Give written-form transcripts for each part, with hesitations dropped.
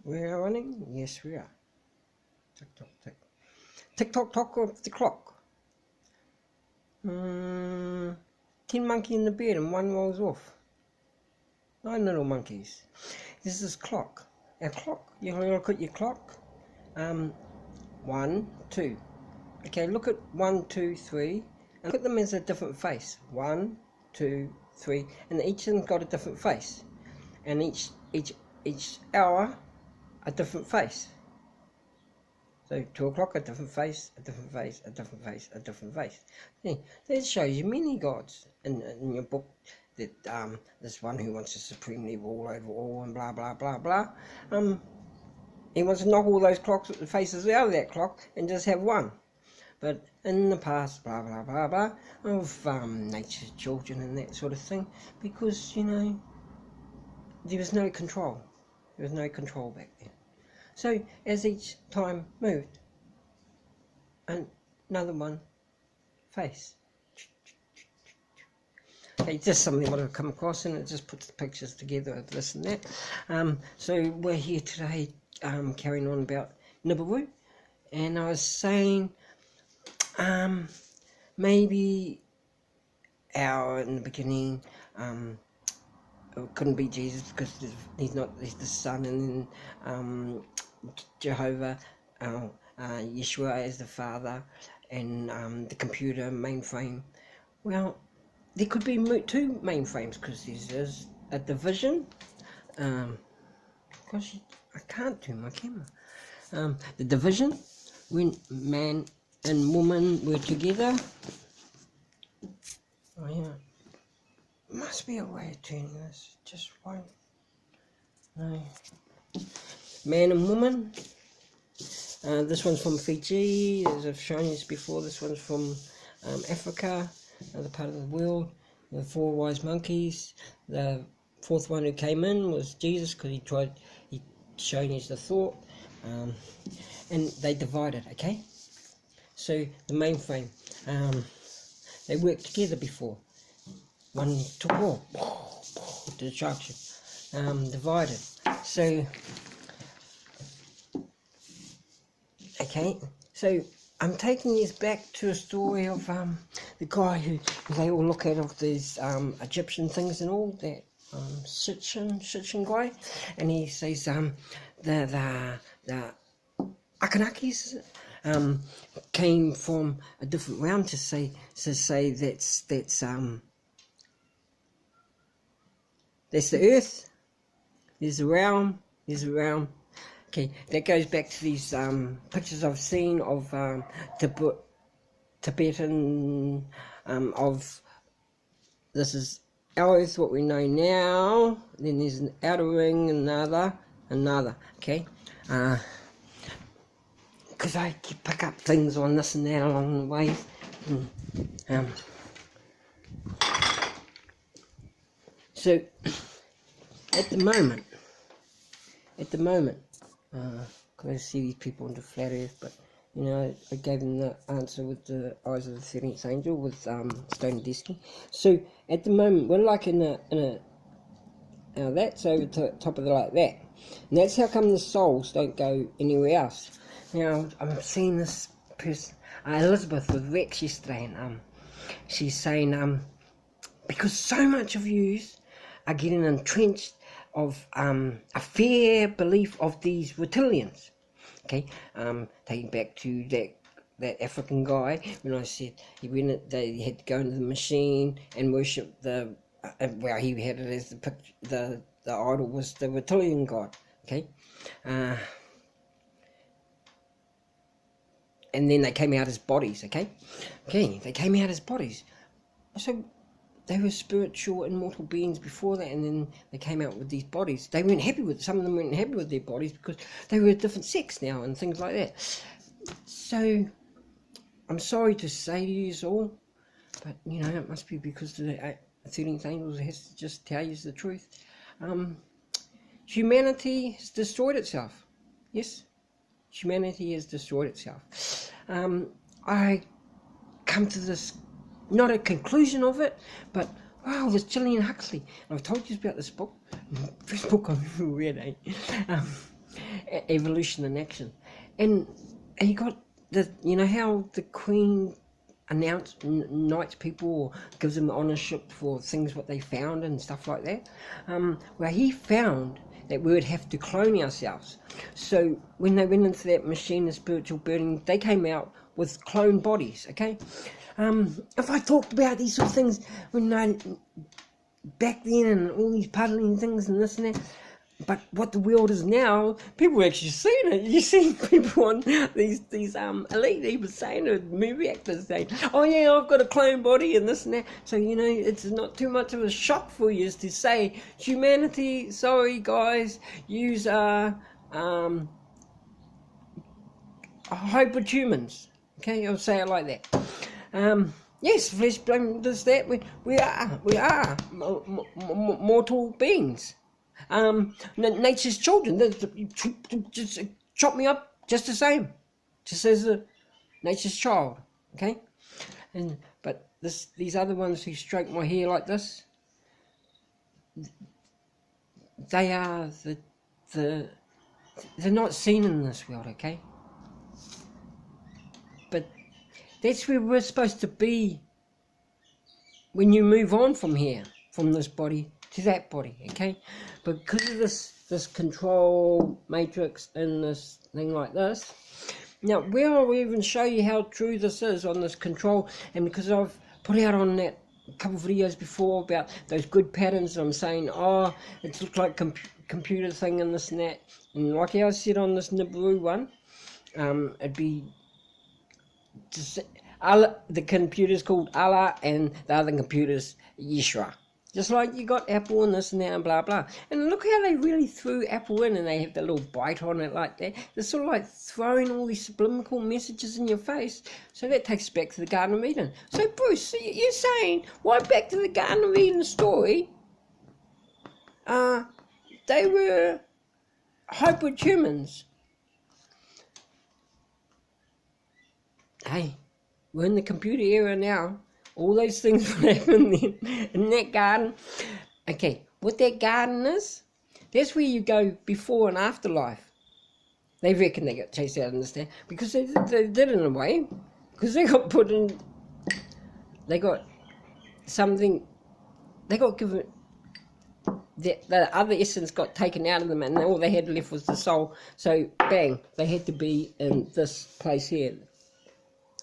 We are running? Yes, we are. Tick tock, tick. Tick tock tock of the clock. 10 monkeys in the bed and one rolls off. 9 little monkeys. This is clock. Our clock. You look at your clock. 1, 2. Okay, look at 1, 2, 3. And look at them as a different face. 1, 2, 3. And each of them got a different face. And each hour a different face. So 2 o'clock a different face, a different face, a different face, a different face. See, that shows you many gods in your book. That this one who wants to supremely rule over all and blah blah blah blah. He wants to knock all those clocks faces out of that clock and just have one. But in the past, blah blah blah blah, of nature's children and that sort of thing, because there was no control. There was no control back then. So as each time moved, another one face. Okay, just something what I've come across, and it just puts the pictures together of this and that. So we're here today carrying on about NIBIRU, and I was saying maybe in the beginning it couldn't be Jesus because he's the Son, and then Jehovah, Yeshua as the Father, and the computer mainframe. Well, there could be 2 mainframes because there's a division. Gosh, I can't do my camera. The division when man and woman were together. Oh yeah, must be a way of turning this. Just won't. No. Man and woman. This one's from Fiji, as I've shown you before. This one's from Africa, another part of the world. The 4 wise monkeys. The 4th one who came in was Jesus, because he showed us the thought, and they divided. Okay, so the mainframe, they worked together before. One took all, destruction, divided. So okay, so I'm taking this back to a story of the guy who they all look at, of these Egyptian things and all that, Sitchin guy, and he says the Akanakis came from a different realm to say that's the earth. There's a realm. Okay, that goes back to these pictures I've seen of Tibetan, of this is our earth, what we know now. Then there's an outer ring, another. Okay, because I pick up things on this and that along the way. So at the moment, because I see these people into flat earth, but I gave them the answer with the eyes of the 13th angel with Stone Destiny. So at the moment we're like in a that's over the top of the like that, and that's how come the souls don't go anywhere else. Now I'm seeing this person, Elizabeth, with Rex yesterday, and she's saying because so much of yous are getting entrenched of a fair belief of these reptilians. Okay, taking back to that African guy, when I said they had to go into the machine and worship the he had it as the idol was the reptilian god. Okay, and then they came out as bodies. Okay, they came out as bodies. So they were spiritual, immortal beings before that, and then they came out with these bodies. They weren't happy with, some of them weren't happy with their bodies because they were a different sex now and things like that. So, I'm sorry to say to you all, but it must be because the 13th angel has to just tell you the truth. Humanity has destroyed itself. Yes, humanity has destroyed itself. I come to this, not a conclusion of it, but wow, this Gillian Huxley. I've told you about this book, first book I've ever read, evolution in action. And he got the, you know how the Queen knights people or gives them honourship for things what they found and stuff like that. Well, he found that we would have to clone ourselves. So when they went into that machine of spiritual burning, they came out with clone bodies. Okay, if I talked about these sort of things when I back then and all these puddling things and this and that. But what the world is now, people are actually seeing it. You see people on these elite even saying it, movie actors saying, "Oh yeah, I've got a clone body and this and that." So you know, it's not too much of a shock for you to say, humanity, sorry guys, yous are hyperhumans. Okay, I'll say it like that. Yes, flesh, blood, this, that. We are mortal beings. Nature's children. Just chop me up just the same, just as a nature's child. Okay, but these other ones who stroke my hair like this, they are they're not seen in this world. Okay, but that's where we're supposed to be when you move on from here, from this body to that body, okay? But because of this control matrix and this thing like this, now where I'll even show you how true this is on this control, and because I've put out on that a couple of videos before about those good patterns, I'm saying, oh, it looks like computer thing and this and that, and like I said on this NIBIRU one, it'd be just Allah, the computer's called Allah and the other computer's Yeshua. Just like you got Apple and this and that and blah blah. And look how they really threw Apple in, and they have the little bite on it like that. They're sort of like throwing all these subliminal messages in your face. So that takes us back to the Garden of Eden. So Bruce, you're saying, why back to the Garden of Eden story? They were hybrid humans. Hey, we're in the computer era now. All those things will happen then in that garden. Okay, what that garden is, that's where you go before and after life. They reckon they got chased out of this thing because they did in a way, because they got put in, they got something, they got given, the other essence got taken out of them, and all they had left was the soul. So bang, they had to be in this place here.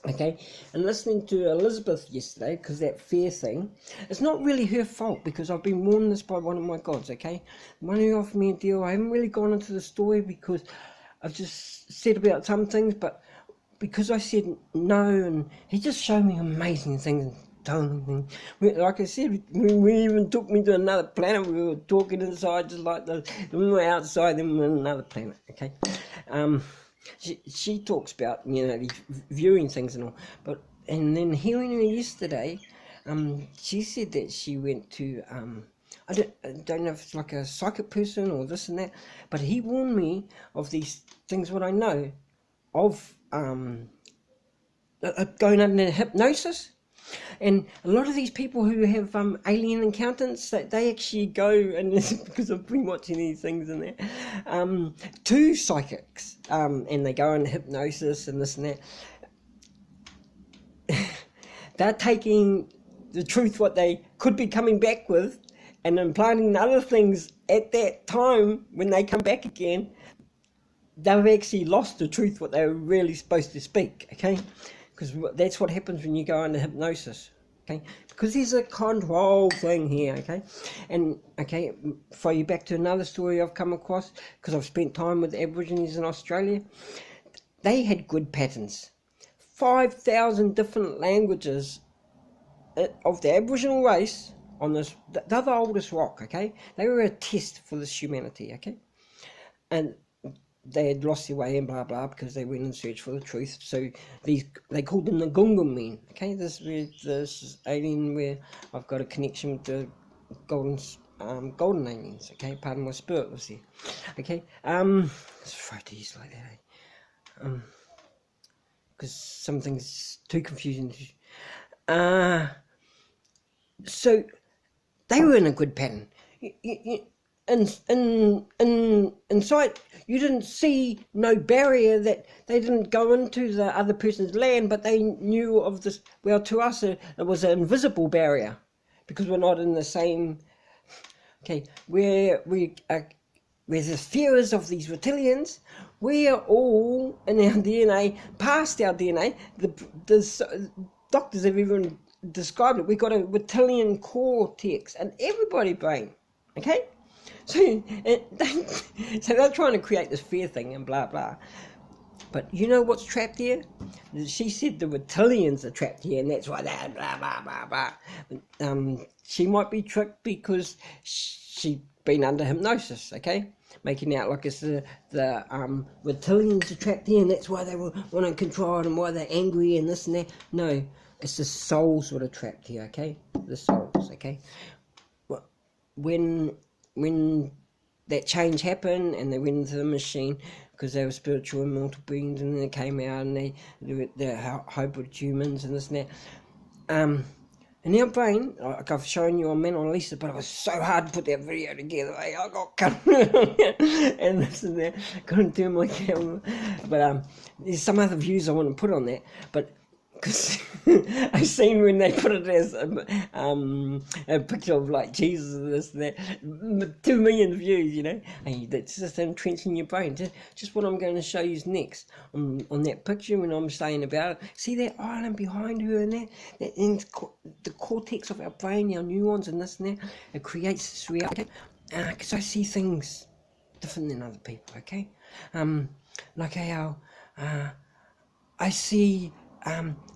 Okay, and listening to Elizabeth yesterday, because that fear thing, it's not really her fault, because I've been warned this by one of my gods, okay? One who offered me a deal. I haven't really gone into the story because I've just said about some things, but because I said no, and he just showed me amazing things and told me things. Like I said, we even took me to another planet. We were talking inside just like this. We were outside, then we were on another planet, okay? She talks about, you know, these viewing things and all, and then hearing her yesterday, she said that she went to, I don't know if it's like a psychic person or this and that, but he warned me of these things, what I know, of going under hypnosis. And a lot of these people who have alien encounters, they actually go, and because I've been watching these things in there, to psychics, and they go into hypnosis and this and that. They're taking the truth, what they could be coming back with, and implanting other things at that time when they come back again. They've actually lost the truth, what they were really supposed to speak, okay? Because that's what happens when you go into hypnosis, okay? Because there's a control thing here, okay? And, okay, throw you back to another story I've come across, because I've spent time with Aborigines in Australia. They had good patterns. 5,000 different languages of the Aboriginal race on this, they're the oldest rock, okay? They were a test for this humanity, okay? And they had lost their way and blah blah because they went in search for the truth. So they called them the Gungun men. Okay, this is alien where I've got a connection with the golden aliens. Okay, pardon my spirit was there. Okay, it's afraid to use like that. Because something's too confusing. So they were in a good pattern. inside, you didn't see no barrier, that they didn't go into the other person's land, but they knew of this. Well, to us it was an invisible barrier, because we're not in the same. Okay, where the fears of these reptilians, we are all in our DNA, past our DNA. The doctors have even described it. We've got a reptilian cortex in everybody's brain. Okay, so they're trying to create this fear thing and blah blah. But you know what's trapped here? She said the reptilians are trapped here, and that's why they're blah blah blah blah. She might be tricked because she's been under hypnosis. Okay, making out like it's the reptilians are trapped here, and that's why they want to control it, and why they're angry and this and that. No, it's the souls that are trapped here. Okay, the souls. Okay, well, when that change happened and they went into the machine, because they were spiritual immortal beings, and then they came out and they're hybrid humans and this and that. In our brain, like I've shown you on Mona Lisa, but it was so hard to put that video together. I got cut and this and that. Couldn't turn my camera. But there's some other views I want to put on that. But because I've seen when they put it as a picture of like Jesus and this and that, 2 million views, you know. And that's just entrenched in your brain. Just what I'm going to show you next on that picture when I'm saying about it. See that island behind her and that in the cortex of our brain, our neurons and this and that, it creates this reality. Because I see things different than other people, okay? Like how I see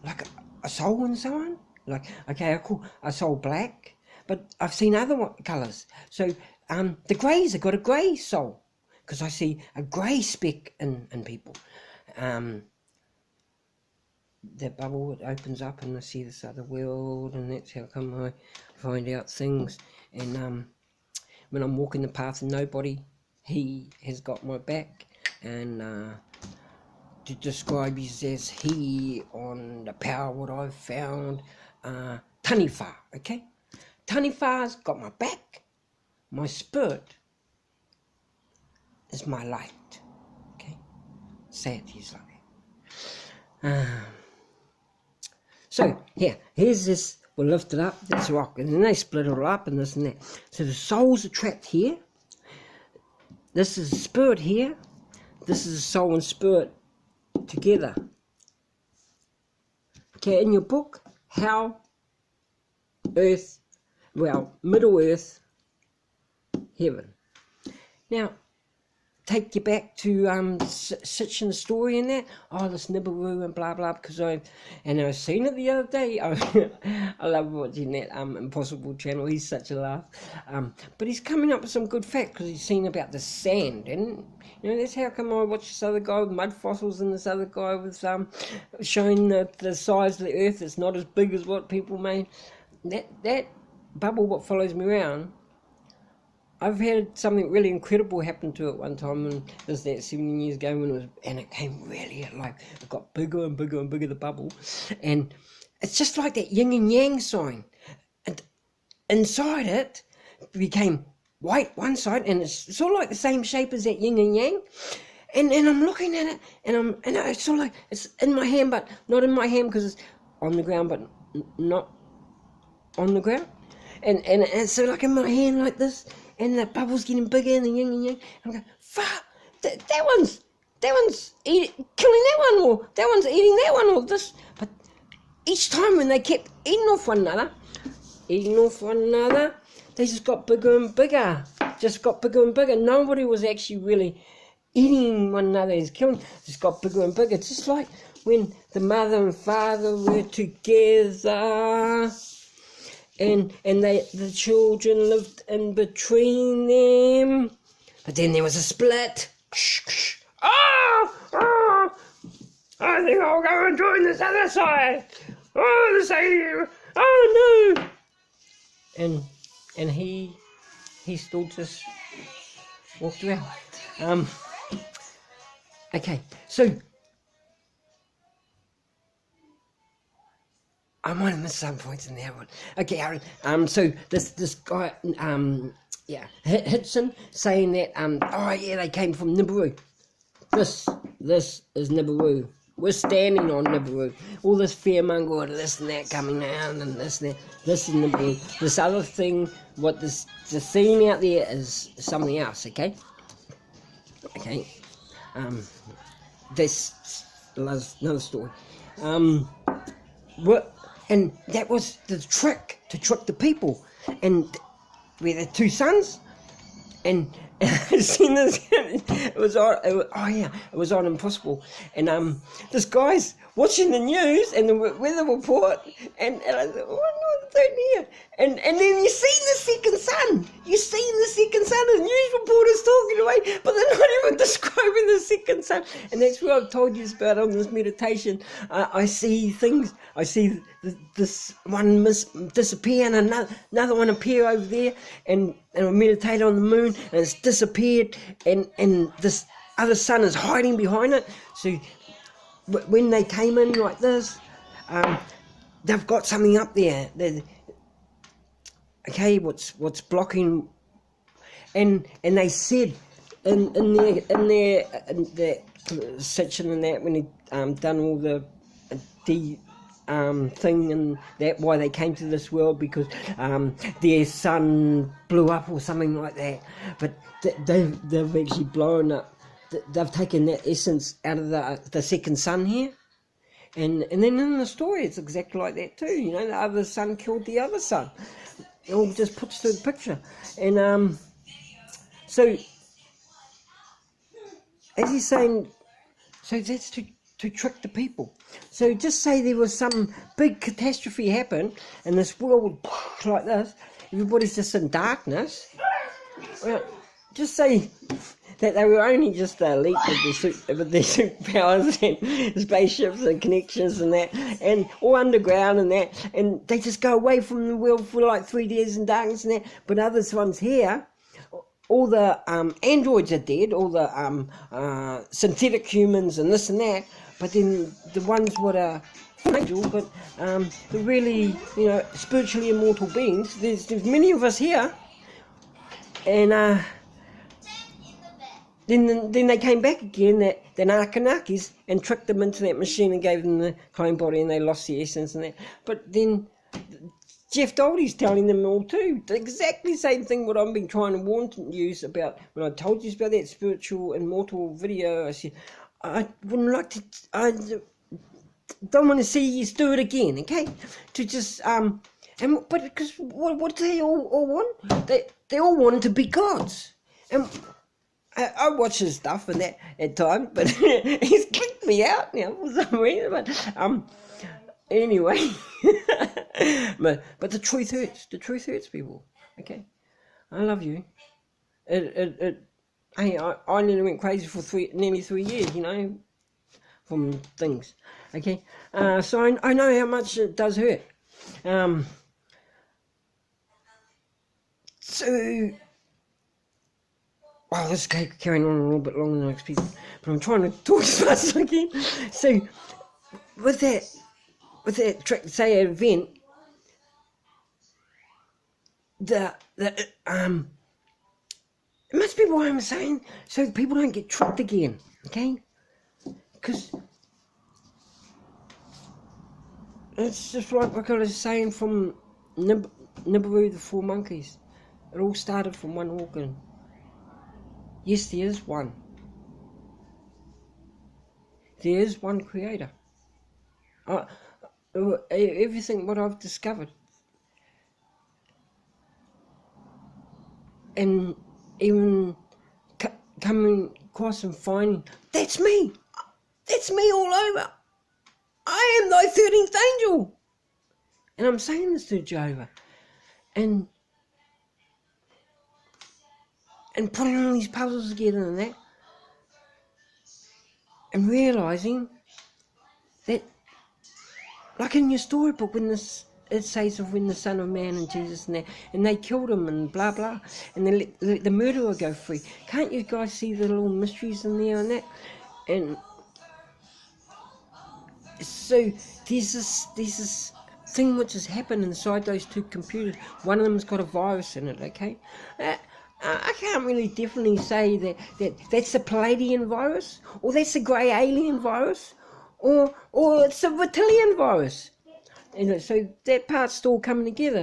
like a soul in someone. Like, okay, I call a soul black, but I've seen other colours. So the greys have got a grey soul, because I see a grey speck in people. That bubble, it opens up and I see this other world, and that's how come I find out things. And when I'm walking the path of nobody, he has got my back, and to describe you as he on the power what I've found, Taniwha, okay? Taniwha's got my back, my spirit is my light, okay? Say it to you like that. So, here's this, we'll lift it up, this rock, and then they split it all up and this and that. So the souls are trapped here, this is the spirit here, this is the soul and spirit together. Okay, in your book, Hell, Earth, well, Middle Earth, Heaven. Now, take you back to Sitchin's story and that. Oh, this NIBIRU and blah blah. Because I've seen it the other day. I love watching that Impossible channel. He's such a laugh. But he's coming up with some good facts, because he's seen about the sand, and you know, that's how come I watch this other guy with mud fossils and this other guy with showing the size of the Earth. It's not as big as what people made. That bubble what follows me around. I've had something really incredible happen to it one time, and it was that 17 years ago and it came really, like, it got bigger and bigger and bigger, the bubble, and it's just like that yin and yang sign, and inside it became white one side, and it's sort of like the same shape as that yin and yang, and I'm looking at it, and it's sort of like, it's in my hand, but not in my hand, because it's on the ground, but not on the ground, and it's so like in my hand like this, and the bubble's getting bigger, and the yin and yang. I'm going, fuck, that one's killing that one, or that one's eating that one, or this. But each time when they kept eating off one another, they just got bigger and bigger. Nobody was actually really eating one another, is killing. Just got bigger and bigger. Just like when the mother and father were together. And the children lived in between them, but then there was a split. I think I'll go and join this other side. Oh no! And he still just walked around. Okay, so I might have missed some points in there one. Okay, Aaron. So this guy, Hitson saying that, oh yeah, they came from NIBIRU. This is NIBIRU. We're standing on NIBIRU. All this fearmonger, this and that coming down, and this and that. This is NIBIRU. This other thing, the scene out there is something else, okay? Okay. This is another story. And that was the trick, to trick the people. And we're the two sons, and I seen this. It was on Impossible, and this guy's watching the news and the weather report, and I thought, what's going here? And then you see the second son. You see the second son. The news reporter's talking away, but they're not even describing the second son. And that's what I've told you about on this meditation. I see things. I see this one disappear and another one appear over there, and I meditate on the moon, and it's disappeared, and this other son is hiding behind it. So when they came in like this, they've got something up there. Okay, what's blocking? And they said in their section and that, when they done all the thing and that, why they came to this world, because their sun blew up or something like that. But they've actually blown up. They've taken that essence out of the second son here, and then in the story it's exactly like that too. You know, the other son killed the other son. It all just puts through the picture, and so as he's saying, so that's to trick the people. So just say there was some big catastrophe happen, and this world like this, everybody's just in darkness. Well, just say that they were only just the elite with their superpowers and spaceships and connections and that, and all underground and that, and they just go away from the world for like 3 days in darkness and that. But others ones here, all the androids are dead, all the synthetic humans and this and that. But then the ones what are angel, but the really, you know, spiritually immortal beings. There's many of us here, and then they came back again, the Anunnakis, and tricked them into that machine and gave them the clone body, and they lost the essence and that. But then Jeff Doldy's telling them all too, the exactly same thing what I've been trying to warn you about when I told you about that spiritual immortal video. I said, I wouldn't like to, I don't want to see you do it again, okay? To just, but because what do they all want? They all want to be gods. And I watch his stuff and that at times, but he's kicked me out now for some reason. But anyway, but the truth hurts. The truth hurts, people. Okay, I love you. I nearly went crazy for nearly 3 years, you know, from things. Okay, so I know how much it does hurt. So. Wow, this is carrying on a little bit longer than I expected, but I'm trying to talk as fast as I can. So, with that trick, say event, it must be why I'm saying, so people don't get tricked again, okay? Because it's just like I was saying from NIBIRU, the 4 monkeys. It all started from one organ. Yes, there is one. There is one creator. Everything what I've discovered, and even coming across and finding, that's me all over. I am thy 13th angel. And I'm saying this to Jehovah, and putting all these puzzles together and that, and realising that, like in your storybook, when it says of when the Son of Man and Jesus and that, and they killed him and blah blah, and they let the murderer go free. Can't you guys see the little mysteries in there and that? And so there's this thing which has happened inside those 2 computers. One of them's got a virus in it, okay? I can't really definitely say that's the Palladian virus, or that's the grey alien virus, or it's the reptilian virus. So that part's still coming together.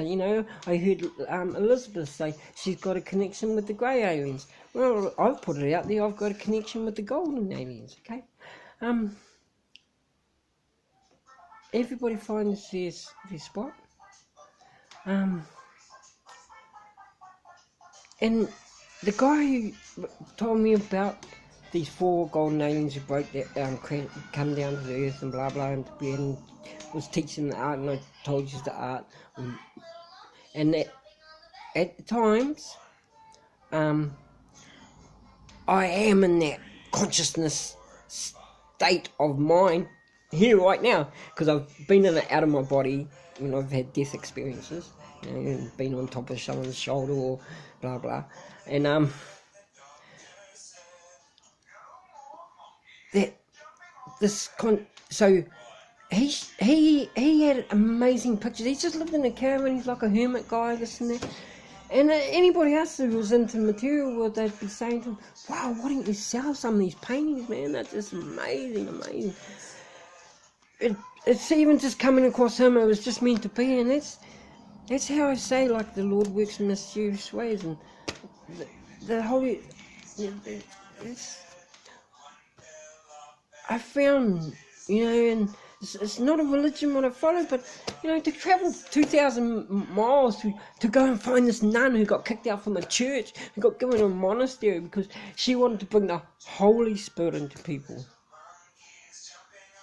I heard Elizabeth say she's got a connection with the grey aliens. Well, I've put it out there. I've got a connection with the golden aliens. Okay, everybody finds their spot. And the guy who told me about these 4 golden aliens who broke that, come down to the earth and blah blah, and was teaching the art, and I told you the art, and that at times, I am in that consciousness state of mind here right now, because I've been in and out of my body when I've had death experiences, and been on top of someone's shoulder or blah blah, and so he had amazing pictures. He just lived in a caravan. He's like a hermit guy, this and that. And anybody else who was into material world, they'd be saying to him, "Wow, why don't you sell some of these paintings, man? That's just amazing." It's even just coming across him. It was just meant to be, and that's how I say, like, the Lord works in mysterious ways, and the holy. I found, and it's not a religion what I follow, but to travel 2,000 miles to go and find this nun who got kicked out from a church, who got given a monastery because she wanted to bring the Holy Spirit into people.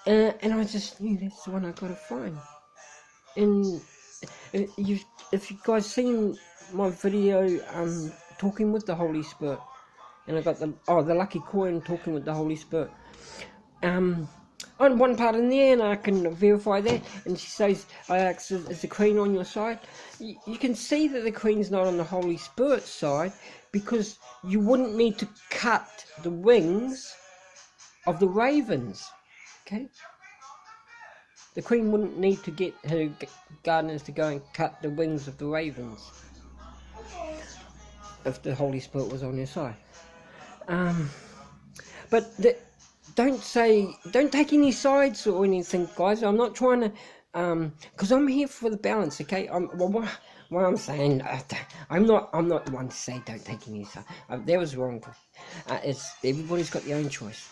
And I just knew that's the one I gotta find. And if you guys seen my video, talking with the Holy Spirit, and I got the lucky coin talking with the Holy Spirit. On one part in there, and I can verify that, and she says, I asked, is the Queen on your side? You can see that the Queen's not on the Holy Spirit's side, because you wouldn't need to cut the wings of the ravens, okay? The Queen wouldn't need to get her gardeners to go and cut the wings of the ravens if the Holy Spirit was on your side. But don't take any sides or anything, guys. I'm not trying to, because I'm here for the balance, okay? What I'm saying, I'm not the one to say don't take any side. That was wrong. Everybody's got their own choice.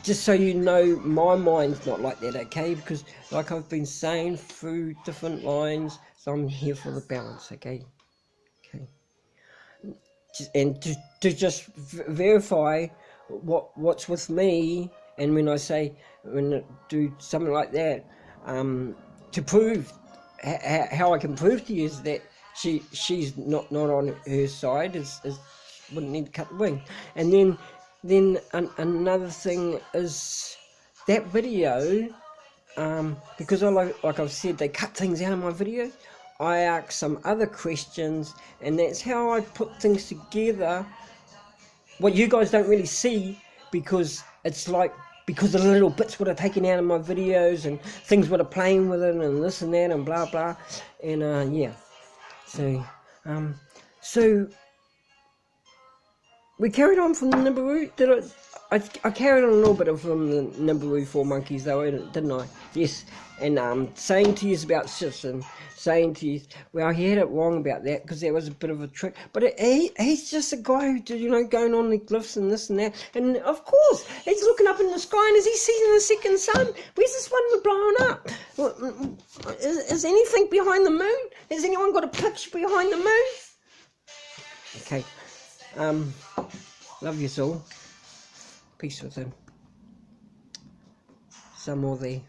Just so you know, my mind's not like that, okay? Because, like I've been saying through different lines, so I'm here for the balance, okay? Okay. And to just verify what's with me, and when I do something like that, to prove how I can prove to you is that she's not on her side, is wouldn't need to cut the wing. And then another thing is that video, because like I've said, they cut things out of my video. I ask some other questions, and that's how I put things together, what you guys don't really see, because it's like, because the little bits would have taken out of my videos, and things would have playing with it, and this and that, and blah blah, and yeah, so we carried on from the NIBIRU. I carried on a little bit from the NIBIRU 4 monkeys though, didn't I? Yes. And saying to you about shits, and saying to you, well, he had it wrong about that, because there was a bit of a trick. But he's just a guy who, going on the glyphs and this and that. And of course, he's looking up in the sky, and is he seeing the second sun? Where's this one we're blowing up? Is anything behind the moon? Has anyone got a picture behind the moon? Okay. Love you all. Peace with him. Some more there.